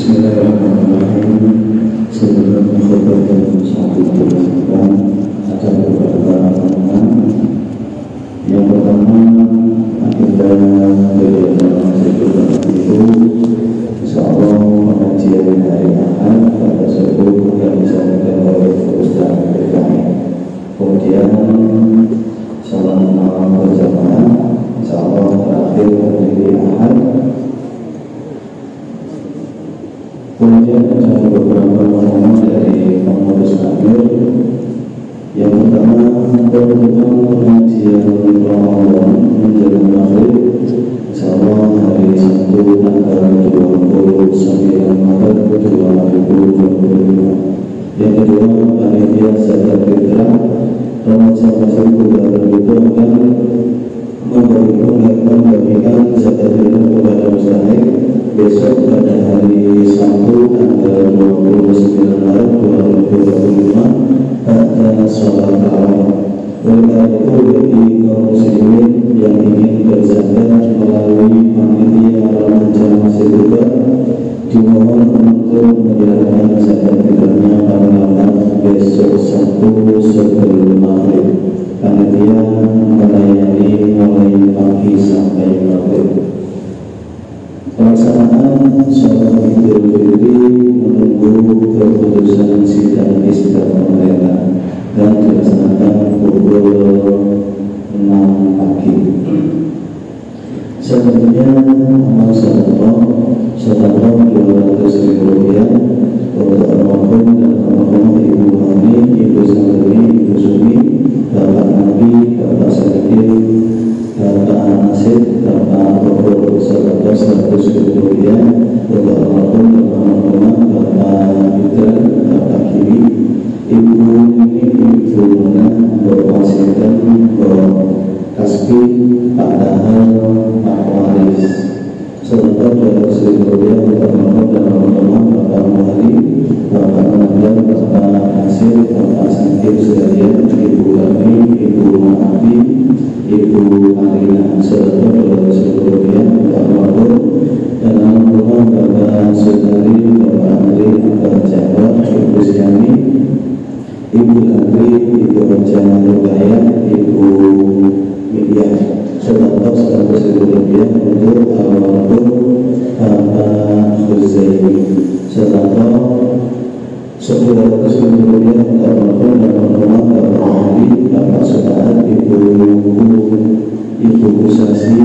Bismillahirrahmanirrahim. Sebelum khutbah yang sangat dilakukan, ada beberapa pertanyaan. Yang pertama, agenda kegiatan sekolah itu, insyaallah pengajian hari Ahad pada subuh yang disampaikan oleh Ustaz PKI. Kemudian salat malam berjamaah, insyaallah terakhir hari Ahad. Kemudian ada beberapa pertanyaan dari pengurus takmir. Yang pertama, tentang pengajian Ramadan menjelang maghrib, insyaallah hari Sabtu tanggal 29 Maret 2025. Yang kedua, panitia zakat fitrah Ramadan Masjid itu akan membagikan zakat fitrah kepada mustahik besok pada hari Sabtu tanggal 29 Maret 2025 pada sholat tarawih. Oleh karena itu, bagi kaum muslimin yang ingin berzakat melalui panitia Ramadan Masjid juga dimohon untuk menyerahkan zakat fitrahnya pada besok Sabtu sebelum maghrib. Panitia melayani mulai pagi sampai maghrib. Pelaksanaan sholat Idul Fitri menunggu keputusan sidang isbat pemerintah dan dilaksanakan pukul 6 pagi. Selanjutnya, amal sedekah 200.000 rupiah untuk almarhum dan almarhumah Ibu Hani, Ibu Santri, Ibu Sumi, Bapak Nabi, Bapak Sadikin, Bapak Nasib, Bapak Bogor, sedekah 100.000 rupiah untuk almarhum dan almarhumah Bapak Fitran, Bapak Kiri, Ibu ini, Ibu Muna, Bapak Sinten, Bapak Kasbi, Pak Dahal, Pak Waris. Sedekah 200.000 rupiah untuk almarhum dan almarhumah Bapak Muhari, Bapak Nabil, Bapak Nasir, Bapak Sangkir sekalian, Ibu Kami, Ibu Maafi, Ibu Arina. Sedekah 200.000 rupiah untuk almarhum dan almarhumah Bapak Sudari, Bapak Andri, Bapak Jawa, Ibu Siani, Ibu Andri, Ibu Raja Rukaya, Ibu Midyah. Sedekah 100.000 rupiah untuk almarhum Bapak Huzaimi. Sedekah 900.000 rupiah untuk almarhum dan almarhumah Bapak Ali, Bapak Sudahat, Ibu Kusasi,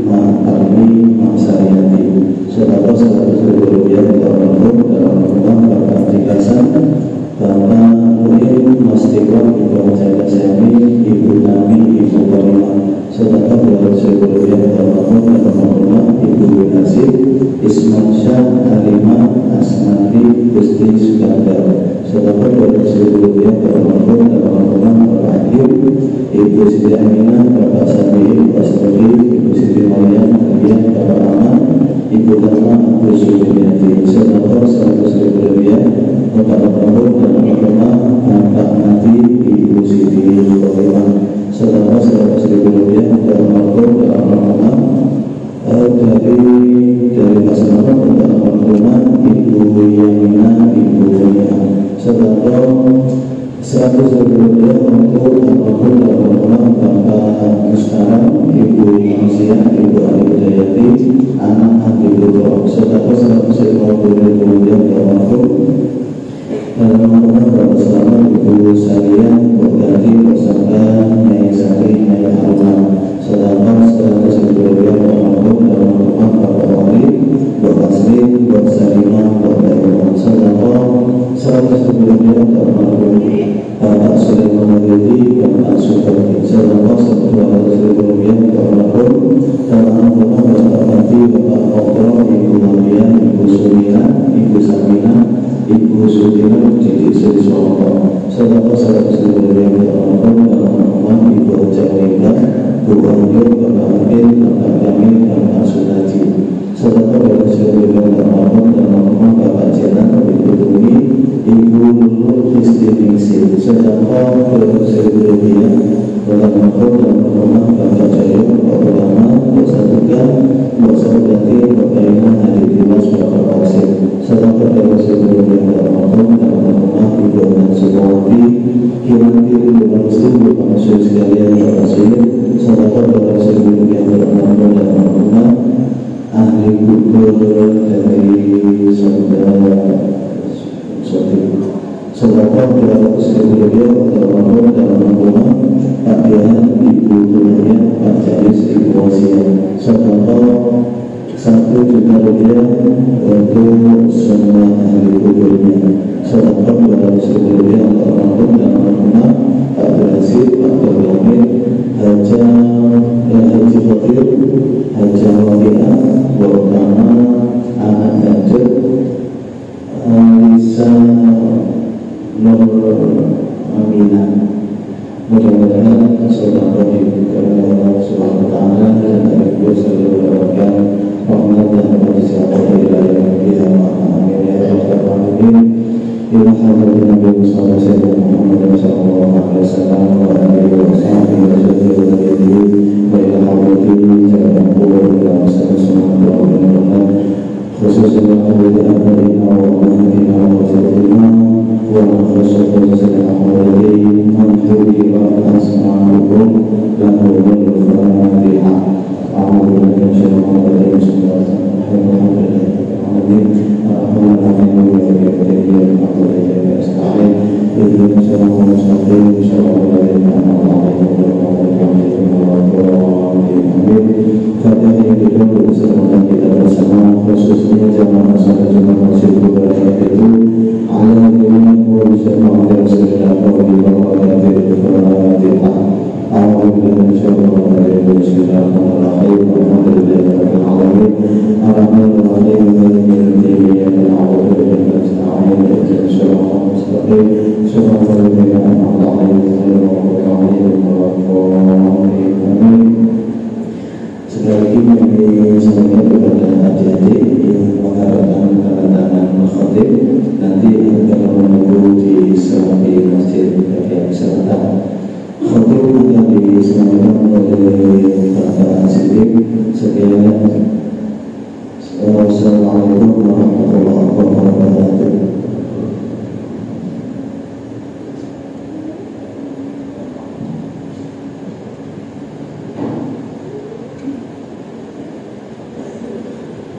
Mak Parmi, Mak Sariyati. Sedekah 100.000 rupiah untuk almarhum dan almarhumah Bapak Dikasan, Bapak Muhim, Mas Tikon, Ibu Jaya Semi, Ibu Nami, Ibu Karimah. Sedekah 200.000 rupiah untuk almarhum dan almarhumah Ibu Nasib, Isman Syah, Halimah, Asmati, Gusti Sukandar. Sedekah 200.000 rupiah untuk almarhum dan almarhumah Bapak Ayub, Ibu Siti Aminah, Bapak Sabi, Bapak Sabi, Ibu Siti Maryam, Bapak Ahmad, Ibu Dharma, Ibu Suryati. Sedekah 100.000 rupiah untuk almarhum dan almarhumah Bapak Nati, Ibu Siti Khotimah. Sedekah 100.000 rupiah untuk almarhum dan almarhumah dari pasangan untuk almarhumah Ibu Yamina, Ibu Fania. Sedekah 100.000 rupiah untuk almarhum dan almarhumah Bapak Mustaram, Ibu Masia, Ibu Alidayati, anak Habibullah. Sedekah 150.000 rupiah untuk almarhum dan almarhumah Bapak Selamat, Ibu Salian, Ibu Gati, beserta Nyai Sari, Nyai Aruna. Sedekah 100.000 rupiah untuk almarhum dan almarhumah Bapak Wali, Bapak Sri, Bapak Salimah, Bapak Iman. Sedekah 100.000 rupiah untuk almarhum Bapak Sulaiman Mawlidi, Bapak Supardi. Sedekah 200.000 rupiah untuk almarhum dan almarhumah Bapak Fati, Bapak Kopro, Ibu Maria, Ibu Sumira, Ibu Samina, Ibu Sudina, Cici Siswoko. Sedekah 100.000 rupiah untuk almarhum dan almarhumah Ibu Jawika, Bu Wahyu, Bapak Amin, Bapak Kamil, Bapak Sunaji. Sedekah 200.000 rupiah untuk almarhum dan almarhumah Bapak Jenat, Ibu Tumi, Ibu Lulu Kristi Ningsih. Sedekah 200.000 rupiah untuk almarhum dan almarhumah Bapak Jaya, Bapak Ulama, Bapak Satuga, Bapak Sadati, Bapak Iman, Hadir Dimas, Bapak Qasim. Kirati umat muslim manusia sekalian berhasil sahabat berhasil yang bermakna dan berguna ahli kubur dari saudara sahabat berhasil beliau bermakna dan berguna Pak Dian, Ibu Tunanya, Pak Jalis, Ibu Wasiat sahabat 1 juta rupiah untuk semua ahli kuburnya. Sahabat berhasil beliau bermakna dan berguna Pak Berhasil, Pak Bergamit, Haji Fakir, Haji Wafiah, Bautama, Anak Ganjut, Lisa Nur Aminah. Mudah-mudahan saudara diberikan Allah Subhanahu wa taala dan dari Beliau selalu mendapatkan rahmat dan berkah dari wilayah amin ya rabbal alamin. Ila hadratin Nabi Muhammad sallallahu alaihi wasallam wa alihi wa sahbihi wa sallam wa ila hadratin jami'an qulub ila sallallahu alaihi wa sallam khususnya kepada abadina wa ummina wa fatimah wa khususnya sallallahu منحوي وأسمعكم له بالفاتحة أعوذ بالله من الشيطان الرجيم بسم الله الرحمن الرحيم الرحمن الرحيم مالك يوم الدين أستعين اهدنا الصراط المستقيم صراط الذين أنعمت عليهم غير المغضوب عليهم Fatihah yang dibantu bersama kita bersama khususnya jamaah salat Jumat Masjid Kubarat itu ala iman wa bersama dan segala di bawah Fatihah. Alhamdulillah insyaallah bismillahirrahmanirrahim alhamdulillahirabbil alamin arrahmanir rahim maliki yaumiddin a'udzu billahi minasyaitonir rajim siratal ladzina an'amta 'alaihim ghairil maghdubi 'alaihim. Sekali lagi kami sampaikan kepada adik-adik yang mengharapkan kedatangan khatib nanti akan menunggu di serambi masjid bagian selatan. Khatib akan disampaikan oleh Bapak Siddiq. Sekian. Wassalamualaikum warahmatullahi wabarakatuh.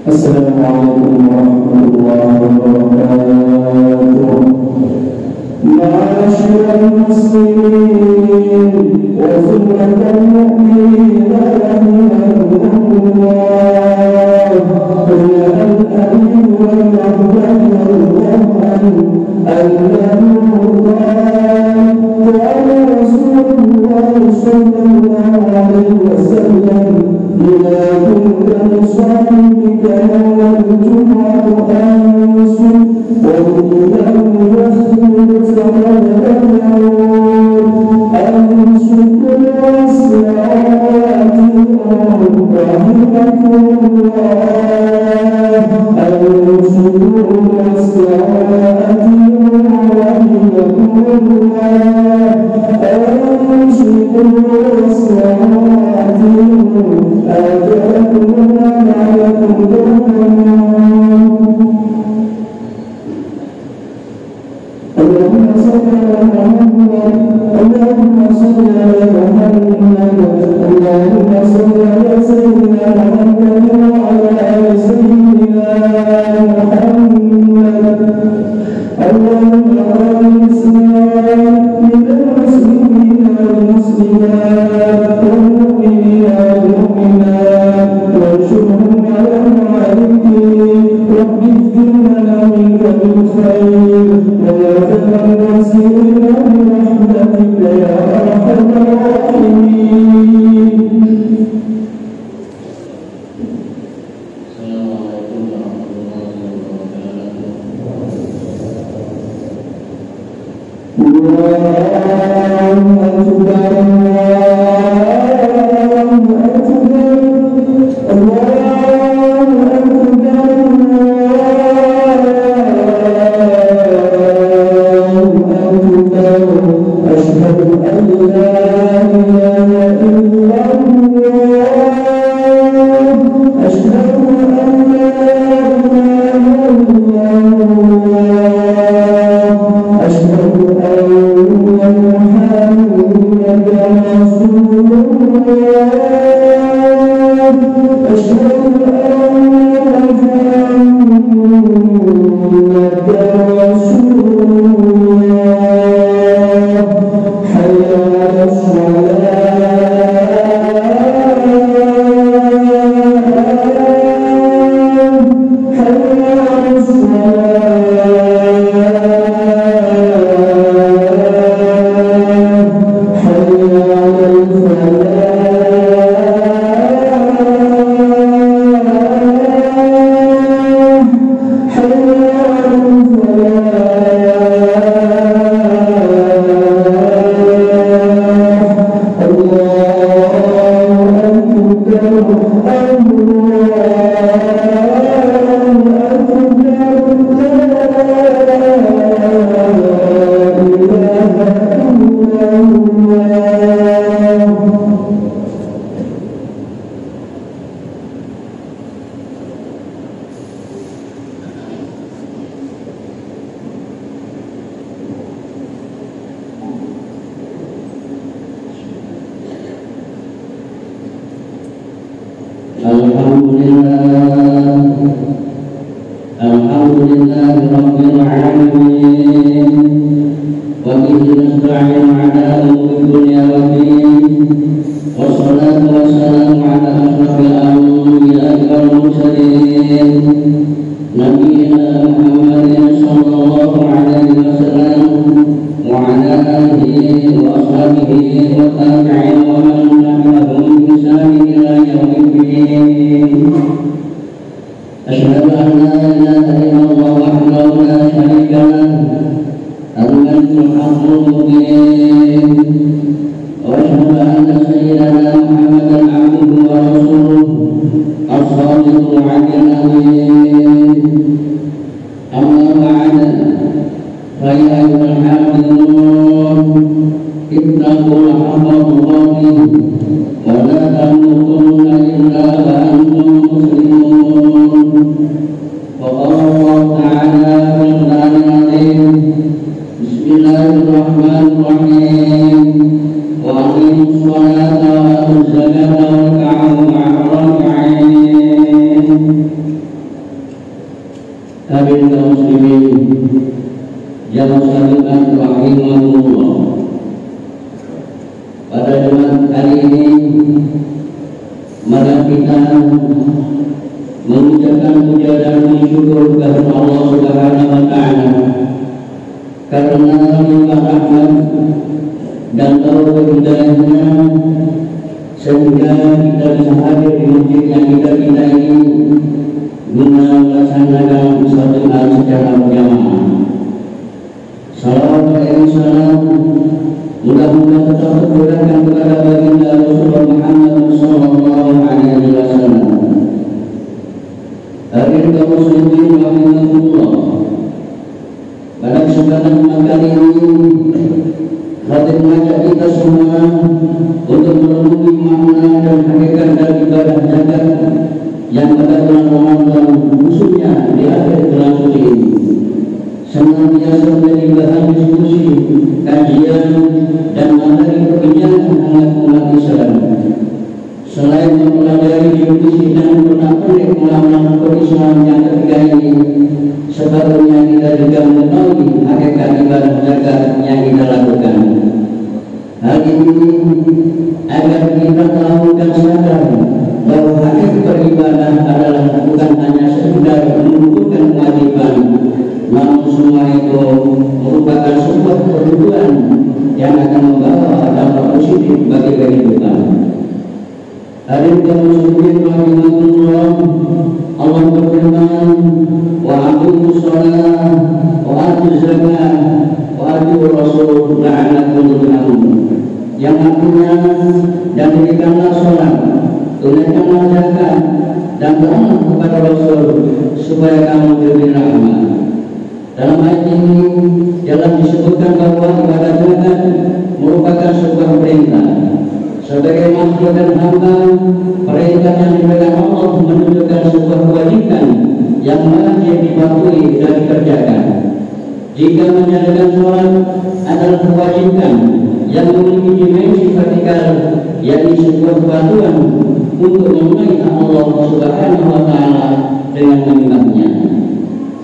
Assalamualaikum warahmatullahi wabarakatuh. Ma'asyiral muslimin wa zumratal mu'minin rahimakumullah. Ya al-amin wal rahman wal rahman al-rahman wa Rasulullah sallallahu alaihi wasallam ila kunta musallika yawmal jum'ah ansu wa lahu yakhlu sama'an ansu wasa'ati rahimakumullah ansu wasa'ati rahimakumullah ansu wasa'ati أشهد أن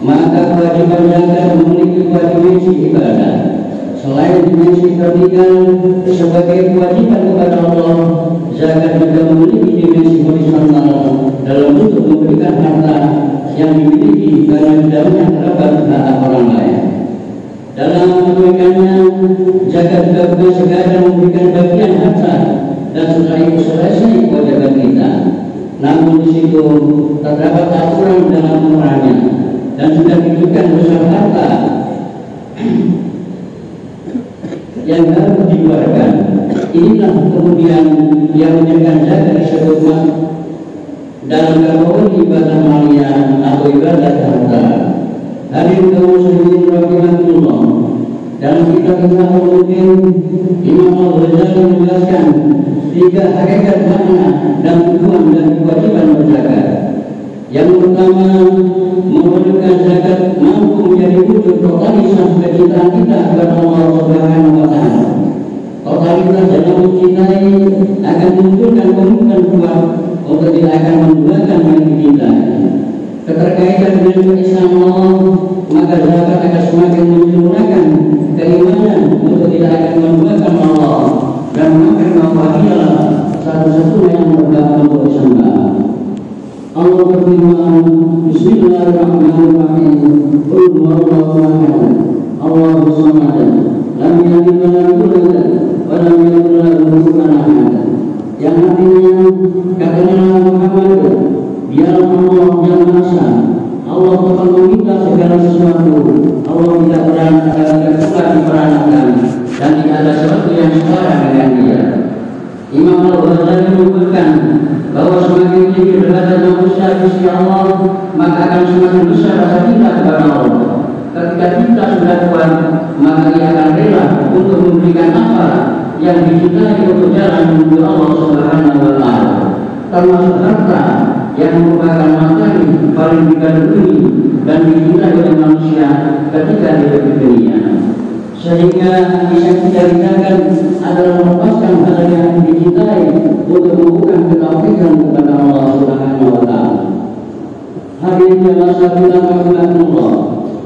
maka kewajiban zakat memiliki dua dimensi ibadah. Selain dimensi vertikal sebagai kewajiban kepada Allah, zakat juga memiliki dimensi horizontal dalam bentuk memberikan harta yang dimiliki karena di dalamnya terdapat hak orang lain. Dalam menunaikannya, zakat juga bukan sekadar memberikan bagian harta dan setelah itu selesai kewajiban kita. Namun di situ terdapat aturan dalam pemerannya dan sudah ditentukan besar harta yang harus dikeluarkan. Inilah kemudian yang menjadikan zakat disebut dalam kategori ibadah maliyah atau ibadah harta. Hadirin kaum muslimin rahimakumullah, dalam kitab Al-Mu'min Imam Al-Ghazali menjelaskan tiga hakikat makna dan tujuan dan kewajiban berzakat. Yang pertama, mewujudkan zakat mampu menjadi wujud totalitas kecintaan kita kepada Allah Subhanahu wa Ta'ala. Totalitas dalam mencintai akan munculkan komitmen kuat untuk tidak akan menduakan yang dicintai. Keterkaitan dengan keislaman Allah, maka zakat akan semakin menyempurnakan keimanan untuk tidak akan menduakan Allah dan memakai bahwa dialah satu-satunya yang berhak untuk disembah. Allah berfirman, Bismillahirrahmanirrahim. Qul huwallahu ahad, Allahus samad, lam yalid wa lam yulad wa lam yakul lahu kufuwan ahad. Yang artinya, katakanlah Muhammad, dialah Allah yang Maha Esa. Allah telah meminta segala sesuatu. Allah tidak pernah diperanakan dan tidak ada sesuatu yang setara dengan Dia. Imam Al-Ghazali menyebutkan bahwa semakin tinggi derajat manusia di sisi Allah, maka akan semakin besar rasa cinta kepada Allah. Ketika cinta sudah kuat, maka ia akan rela untuk memberikan apa yang dicintai untuk jalan menuju Allah Subhanahu wa Ta'ala, termasuk harta yang merupakan materi paling digandrungi dan dicintai oleh manusia ketika hidup di dunia. Sehingga bisa kita dikatakan adalah melepaskan hal yang dicintai untuk membuka ketauhidan kepada Allah Subhanahu wa Ta'ala. Hadirin yang Allah,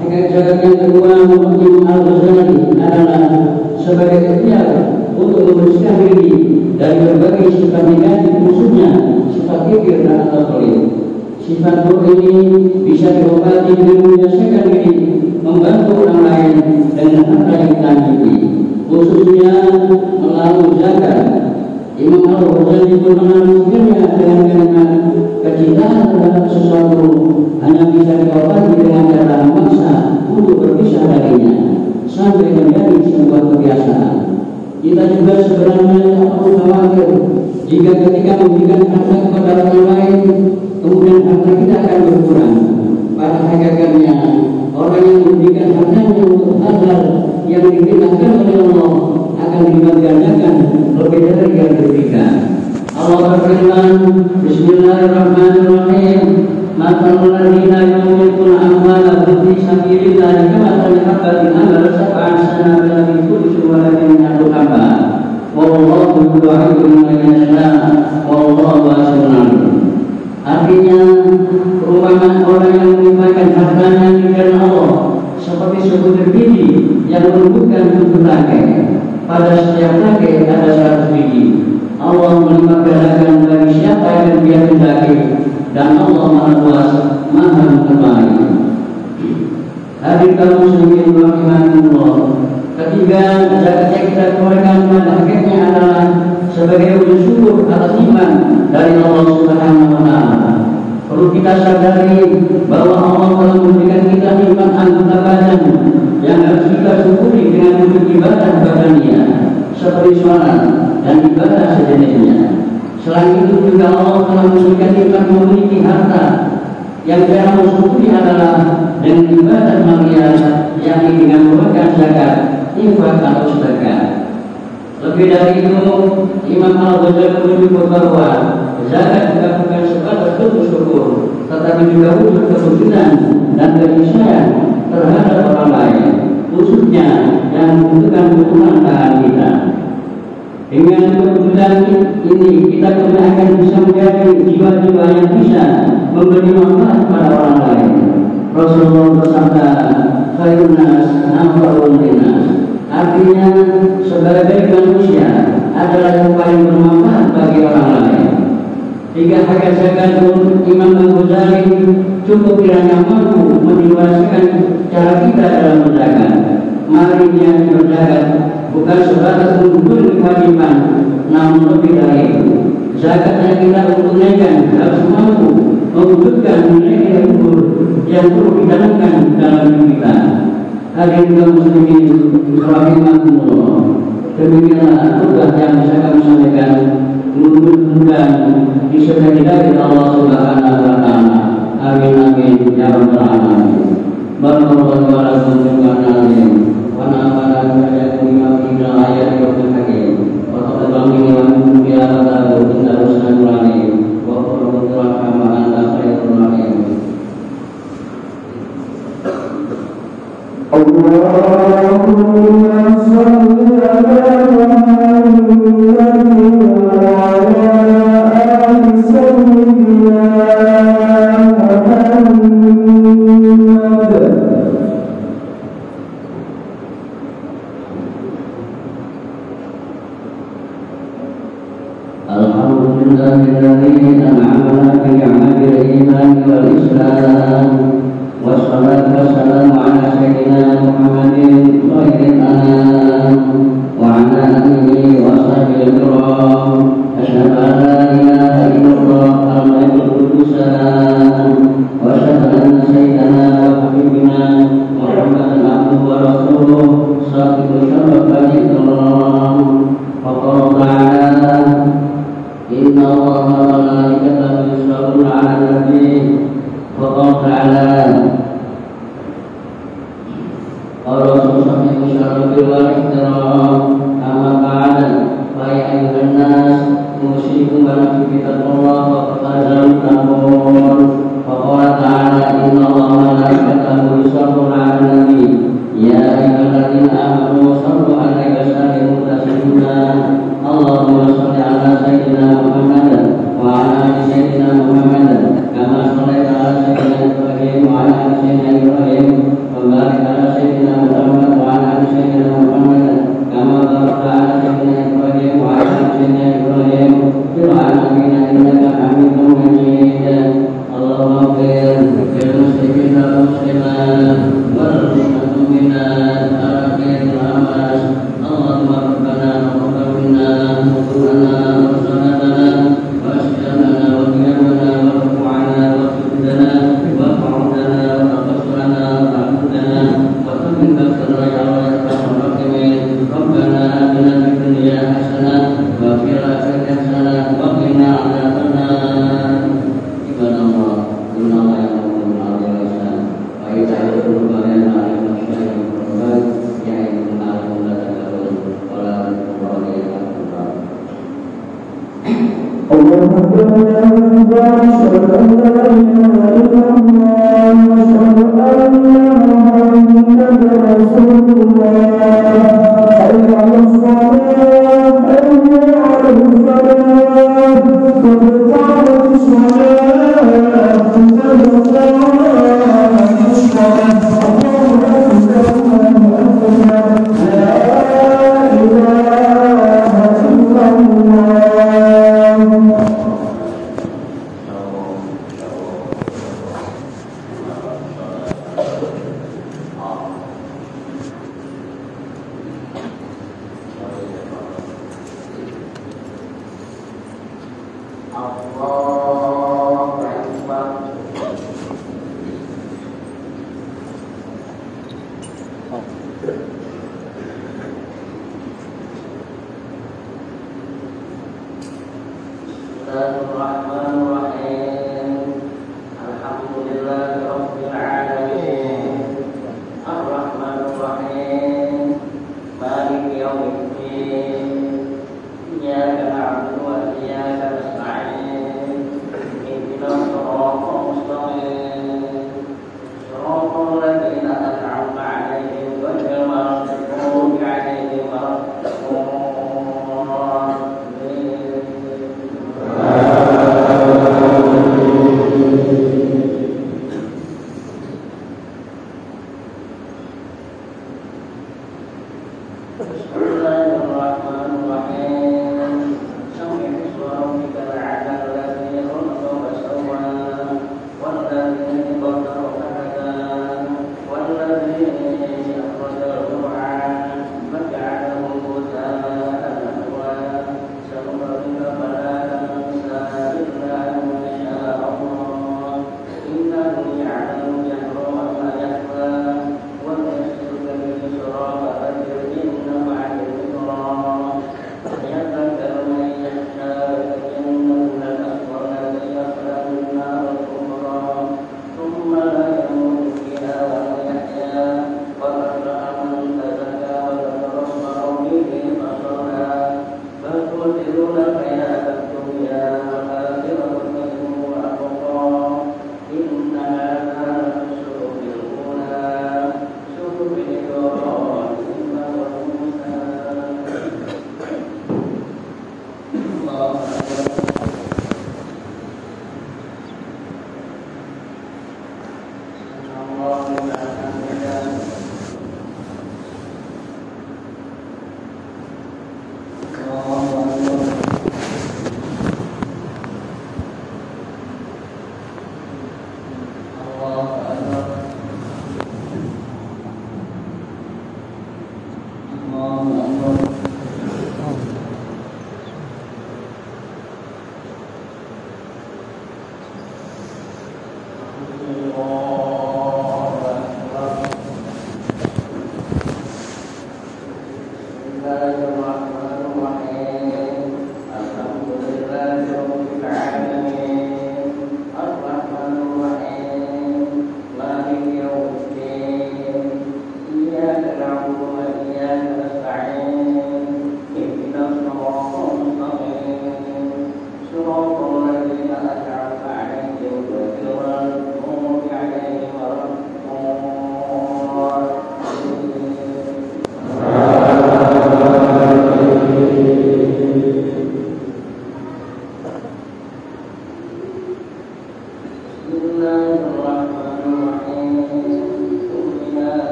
hakikat yang kedua Imam Al-Ghazali adalah sebagai ikhtiar untuk membersihkan diri dari berbagai sifat negatif, khususnya sifat kibir dan taklid. Sifat buruk ini bisa diobati dengan membiasakan diri membantu orang lain dengan harta yang kita miliki, khususnya melalui zakat. Imam Al-Ghazali pun menanamkannya dengan kalimat kecintaan terhadap sesuatu hanya bisa diobati dengan cara memaksa untuk berpisah darinya sampai menjadi sebuah kebiasaan. Kita juga sebenarnya tak perlu khawatir jika ketika memberikan harta kepada orang lain kemudian harta kita akan berkurang. Pada hakikatnya orang yang memberikan hartanya untuk hal yang diperintahkan oleh Allah akan digandakan lebih dari yang diberikan. Allah berfirman, Bismillahirrahmanirrahim. Matalul ladzina yunfiquna amwalahum fi sabilillah kamathali habbatin anbatat sab'a sanabilan fi kulli sunbulatin mi'atu habbatin. Wallahu yudhi'u man yasha' wallahu wasi'un 'alim. Artinya, perumpamaan orang yang menginfakkan hartanya di jalan Allah seperti sebutir biji yang menumbuhkan tujuh tangkai. Pada setiap tangkai ada 100 biji. Allah melipat gandakan bagi siapa yang Dia kehendaki, dan Allah Maha Luas, Maha Mengetahui. Hadirin kaum muslimin rahimakumullah, ketiga, zakat yang kita keluarkan pada hakikatnya adalah sebagai wujud syukur atas iman dari Allah Subhanahu wa Ta'ala. Perlu kita sadari bahwa Allah telah memberikan kita nikmat anggota badan yang harus kita syukuri dengan wujud ibadah kepada Dia, seperti sholat dan ibadah sejenisnya. Selain itu juga Allah telah memberikan nikmat memiliki harta yang cara mensyukuri adalah dengan ibadah maliyah, yakni dengan merupakan zakat, infak atau sedekah. Lebih dari itu, Imam Al-Ghazali menyebut bahwa zakat juga bukan sebatas bentuk syukur, tetapi juga wujud kewujudan dan keniscayaan terhadap orang lain, khususnya yang membutuhkan dukungan tangan kita. Dengan kewujudan ini, kita juga akan bisa menjadi jiwa-jiwa yang bisa memberi manfaat pada orang lain. Rasulullah khairun nas anfa'uhum linnas. Artinya sebagai manusia adalah yang paling bermanfaat bagi orang lain. Tiga hakikat zakat Imam Al-Ghazali cukup kiranya mampu menjelaskan cara kita dalam berzakat. Mari niat berzakat bukan sebatas untuk kewajiban, namun lebih dari itu. Zakat yang kita tunaikan harus mampu mewujudkan nilai ukur yang perlu ditanamkan dalam hidup kita. Hadirin kaum muslimin rahimakumullah. Demikianlah tugas yang bisa kami sampaikan. Mudah-mudahan disertai dari Allah Subhanahu wa taala. Amin amin ya rabbal alamin. Barakallahu wa lakum fil Qur'an wa nafa'ana bima fihi min ayati wa hakim. Wa taqabbal minna ya rabbal alamin. Wa qul rahmana anta khairur rahim. Allahumma shalli ala الذين أنعمت عليهم غير المغضوب Thank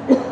you.